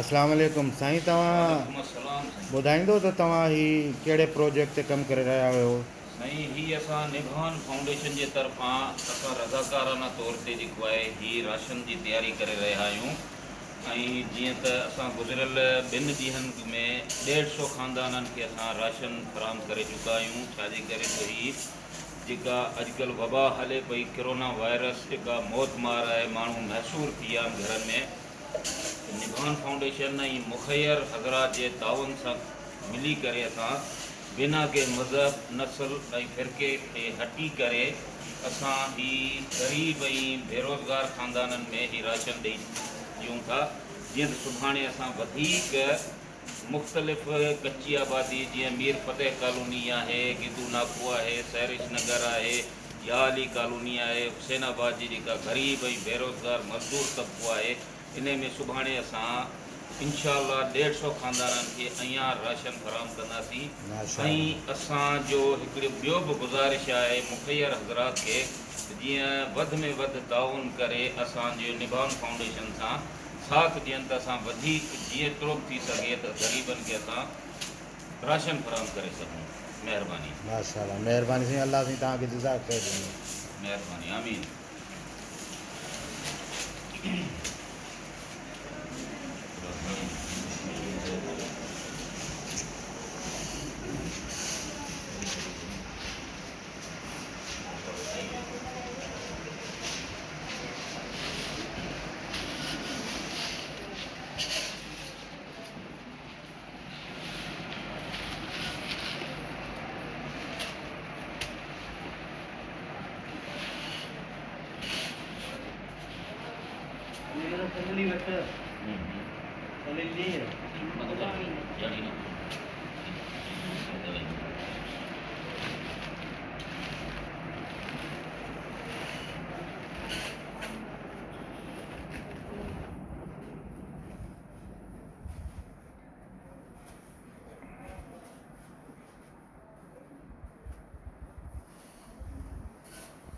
अस्सलाम वालेकुम साईं, वालेकुम तव्हां अस्सलाम साईं। ॿुधाईंदो त तव्हां ही कहिड़े प्रोजेक्ट ते कमु करे रहिया आहियो? साईं ही असां निभान फाउंडेशन जे तरफ़ां असां रज़ाकाराना तौर ते जेको आहे ही राशन जी तयारी करे रहिया आहियूं। ऐं जीअं त असां गुज़िरियल 2 ॾींहंनि में 150 ख़ानदाननि खे असां राशन फ़राहम करे चुका आहियूं। छाजे करे त ही जेका अॼुकल्ह वबा हले पई, कोरोना वायरस जेका मौत मार आहे, माण्हू महसूर थी विया आहिनि घरनि में। निभान फाउंडेशन ऐं मुखैर हज़रात जे ताउन सां मिली करे असां बिना के मज़हब, नस्ल ऐं फ़िरके खे हटी करे असां ही ग़रीब ऐं बेरोज़गार ख़ानदाननि में ही राशन ॾेई ॾियूं था। जीअं त सुभाणे असां वधीक मुख़्तलिफ़ कच्ची आबादी जीअं मीर फ़तेह कॉलोनी आहे, गिदू नाको आहे, सैरिश नगर आहे, या अली कॉलोनी आहे, हुसैनाबाद जी जेका ग़रीब ऐं बेरोज़गार मज़दूर तबिको आहे, इन में सुभाणे असां इंशाअल्लाह 150 ख़ानदाननि खे अञा राशन फ़राहम कंदासीं। ऐं असांजो हिकिड़ो ॿियो बि गुज़ारिश आहे मुखैर हज़रात खे, जीअं वधि में वधि ताउन करे असांजे निभान फाउंडेशन सां साथ ॾियनि त असां वधीक जेतिरो बि थी सघे त ग़रीबनि खे असां राशन फ़राहम करे सघूं। महिरबानी। माशाअल्लाह, महिरबानी साईं, अल्लाह साईं तव्हांखे जज़ाक ख़ैर ॾिनो। महिरबानी, आमीन। मेरा फैमिली बेटर फैमिली